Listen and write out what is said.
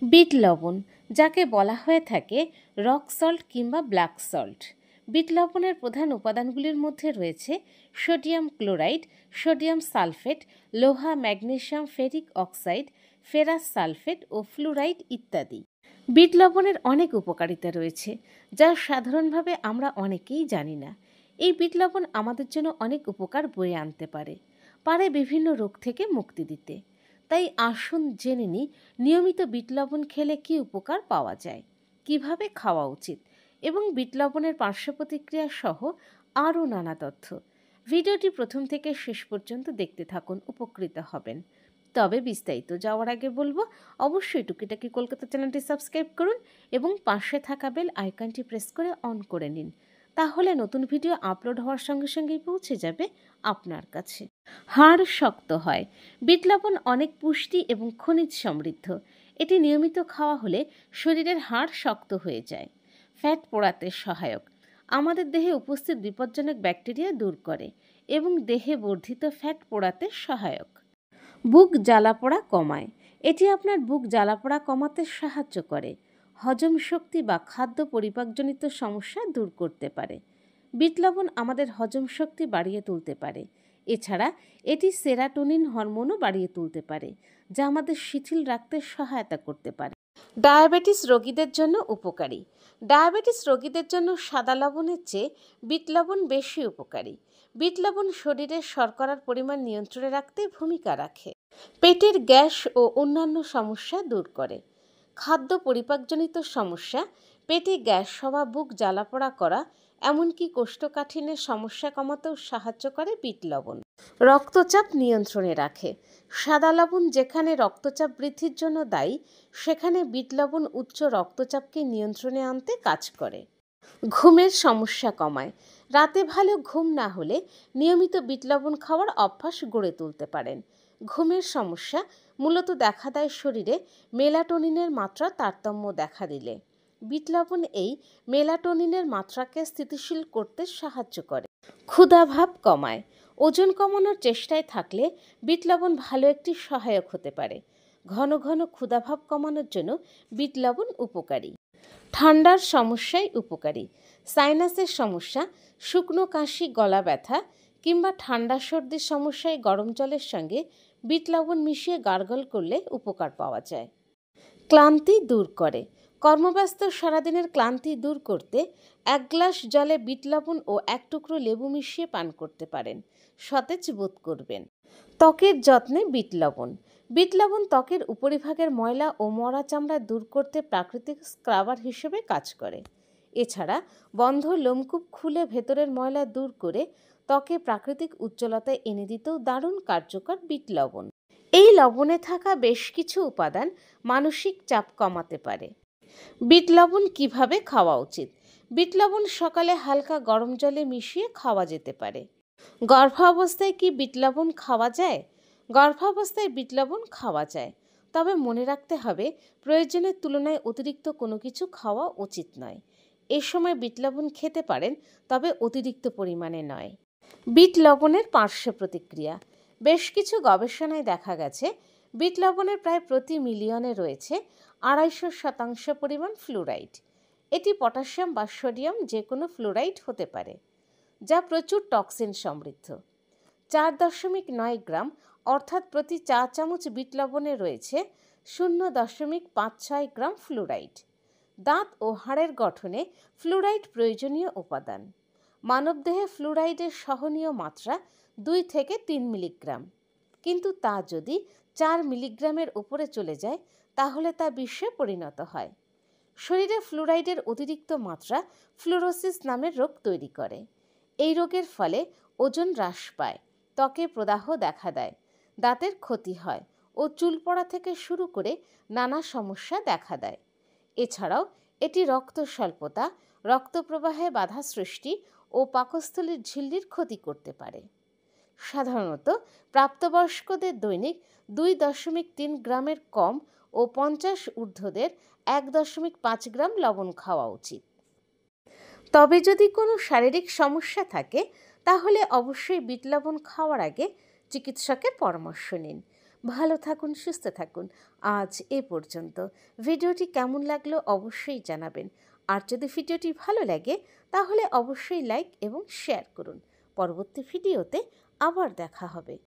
Bit লবণ, যাকে বলা হয়ে থাকে রক সল্ট কিংবা ব্ল্যাক সল্ট। বিট লবণের প্রধান উপাদানগুলির মধ্যে রয়েছে সোডিয়াম ক্লোরাইড, সোডিয়াম সালফেট, লোহা, magnesium, ferric oxide, ferrous sulphate ও ফ্লুরাইড ইত্যাদি। বিট লবণের অনেক উপকারিতা রয়েছে, যা সাধারণভাবে আমরা অনেকেই জানি না। এই বিট লবণ আমাদের জন্য অনেক উপকার বয়ে আনতে পারে বিভিন্ন রোগ থেকে মুক্তি দিতে। তাই আসুন জেনে নিই নিয়মিত বিট লবণ খেলে কী উপকার পাওয়া যায়, কিভাবে খাওয়া উচিত এবং বিট লবণের পার্শ্ব প্রতিক্রিয়া সহ আরও নানা তথ্য। ভিডিওটি প্রথম থেকে শেষ পর্যন্ত দেখতে থাকুন, উপকৃত হবেন। তবে বিস্তারিত যাওয়ার আগে বলবো, অবশ্যই টুকিটাকি কলকাতা চ্যানেলটি সাবস্ক্রাইব করুন এবং পাশে থাকা বেল আইকনটি প্রেস করে অন করে নিন। তাহলে নতুন ভিডিও আপলোড হওয়ার সঙ্গে সঙ্গেই পৌঁছে যাবে আপনার কাছে। হাড় শক্ত হয়। বিট লবণ অনেক পুষ্টি এবং খনিজ সমৃদ্ধ। এটি নিয়মিত খাওয়া হলে শরীরের হাড় শক্ত হয়ে যায়। ফ্যাট পোড়াতে সহায়ক। আমাদের দেহে উপস্থিত বিপজ্জনক ব্যাকটেরিয়া দূর করে এবং দেহে বর্ধিত ফ্যাট পোড়াতে সহায়ক। বুক জ্বালাপোড়া কমায়। এটি আপনার বুক জ্বালাপোড়া কমাতে সাহায্য করে। হজম শক্তি বা খাদ্য পরিপাকজনিত সমস্যা দূর করতে পারে। বিট লবণ আমাদের হজম শক্তি বাড়িয়ে তুলতে পারে। এছাড়া এটি সেরাটোনিন হরমোনও বাড়িয়ে তুলতে পারে, যা আমাদের শিথিল রাখতে সহায়তা করতে পারে। ডায়াবেটিস রোগীদের জন্য উপকারী। ডায়াবেটিস রোগীদের জন্য সাদা লবণের চেয়ে বিট লবণ বেশি উপকারী। বিট লবণ শরীরের শর্করার পরিমাণ নিয়ন্ত্রণে রাখতে ভূমিকা রাখে। পেটের গ্যাস ও অন্যান্য সমস্যা দূর করে। খাদ্য পরিপাকজনিত সমস্যা, পেটে গ্যাস হওয়া, বুক জ্বালাপোড়া করা, এমনকি কোষ্ঠকাঠিন্যের সমস্যা কমাতেও সাহায্য করে বিট লবণ। রক্তচাপ নিয়ন্ত্রণে রাখে। সাদা লবণ যেখানে রক্তচাপ বৃদ্ধির জন্য দায়ী, সেখানে বিট লবণ উচ্চ রক্তচাপকে নিয়ন্ত্রণে আনতে কাজ করে। ঘুমের সমস্যা কমায়। রাতে ভালো ঘুম না হলে নিয়মিত বিট লবণ খাওয়ার অভ্যাস গড়ে তুলতে পারেন। ঘুমের সমস্যা মূলত দেখা দেয় শরীরে মেলাটোনিনের মাত্রা তারতম্য দেখা দিলে। বিট লবণ এই মেলাটোনিনের মাত্রাকে স্থিতিশীল করতে সাহায্য করে। ক্ষুধাভাব কমায়। ওজন কমানোর চেষ্টায় থাকলে বিট লবণ ভালো একটি সহায়ক হতে পারে। ঘন ঘন ক্ষুধাভাব কমানোর জন্য বিট লবণ উপকারী। ঠান্ডার সমস্যায় উপকারী। সাইনাসের সমস্যা, শুকনো কাশি, গলা ব্যথা কিংবা ঠান্ডা সর্দির সমস্যায় গরম জলের সঙ্গে বিট লবণ মিশিয়ে গার্গল করলে উপকার পাওয়া যায়। ক্লান্তি দূর করে। কর্মব্যস্ত সারাদিনের ক্লান্তি দূর করতে 1 গ্লাস জলে বিট লবণ ও 1 টুকরো লেবু মিশিয়ে পান করতে পারেন। সতেজ বোধ করবেন। ত্বকের যত্নে বিট লবণ। বিট লবণ ত্বকের উপরিভাগের ময়লা ও মরা চামড়া দূর করতে প্রাকৃতিক স্ক্রাবার হিসেবে কাজ করে। এছাড়া বন্ধ লোমকূপ খুলে ভেতরের ময়লা দূর করে ত্বকে প্রাকৃতিক উজ্জ্বলতা এনে দিতেও দারুণ কার্যকর বিট লবণ। এই লবণে থাকা বেশ কিছু উপাদান মানসিক চাপ কমাতে পারে। বিট লবণ কিভাবে খাওয়া উচিত? বিট লবণ সকালে হালকা গরম জলে মিশিয়ে খাওয়া যেতে পারে। গর্ভাবস্থায় কি বিট লবণ খাওয়া যায়? গর্ভাবস্থায় বিট লবণ খাওয়া যায়, তবে মনে রাখতে হবে প্রয়োজনের তুলনায় অতিরিক্ত কোনো কিছু খাওয়া উচিত নয়। এ সময় বিট লবণ খেতে পারেন, তবে অতিরিক্ত পরিমাণে নয়। বিট লবণের পার্শ্ব প্রতিক্রিয়া। বেশ কিছু গবেষণায় দেখা গেছে বিট লবণের প্রায় প্রতি মিলিয়নে রয়েছে 250% পরিমাণ ফ্লুরাইড। এটি পটাশিয়াম বা সোডিয়াম যে কোনো ফ্লুরাইড হতে পারে, যা প্রচুর টক্সিন সমৃদ্ধ। 4.9 গ্রাম অর্থাৎ প্রতি 4 চামচ বিট লবণে রয়েছে 0.56 গ্রাম ফ্লুরাইড। দাঁত ও হাড়ের গঠনে ফ্লুরাইড প্রয়োজনীয় উপাদান। মানবদেহে ফ্লুরাইডের সহনীয় মাত্রা 2 থেকে 3 মিলিগ্রাম, কিন্তু তা যদি 4 মিলিগ্রামের উপরে চলে যায় তাহলে তা বিষে পরিণত হয়। শরীরে ফ্লুরাইডের অতিরিক্ত মাত্রা ফ্লুরোসিস নামের রোগ তৈরি করে। এই রোগের ফলে ওজন হ্রাস পায়, ত্বকে প্রদাহ দেখা দেয়, দাঁতের ক্ষতি হয় ও চুল পড়া থেকে শুরু করে নানা সমস্যা দেখা দেয়। এছাড়াও এটি রক্ত স্বল্পতা, রক্ত প্রবাহে বাধা সৃষ্টি ও পাকস্থলীর ঝিল্লির ক্ষতি করতে পারে। সাধারণত প্রাপ্তবয়স্কদের দৈনিক 2.3 গ্রামের কম ও 50 ঊর্ধ্বদের 1.5 গ্রাম লবণ খাওয়া উচিত। তবে যদি কোনো শারীরিক সমস্যা থাকে তাহলে অবশ্যই বিট লবণ খাওয়ার আগে চিকিৎসকের পরামর্শ নিন। ভালো থাকুন, সুস্থ থাকুন। আজ এ পর্যন্ত। ভিডিওটি কেমন লাগলো অবশ্যই জানাবেন। আর যদি ভিডিওটি ভালো লাগে তাহলে অবশ্যই লাইক এবং শেয়ার করুন। পরবর্তী ভিডিওতে আবার দেখা হবে।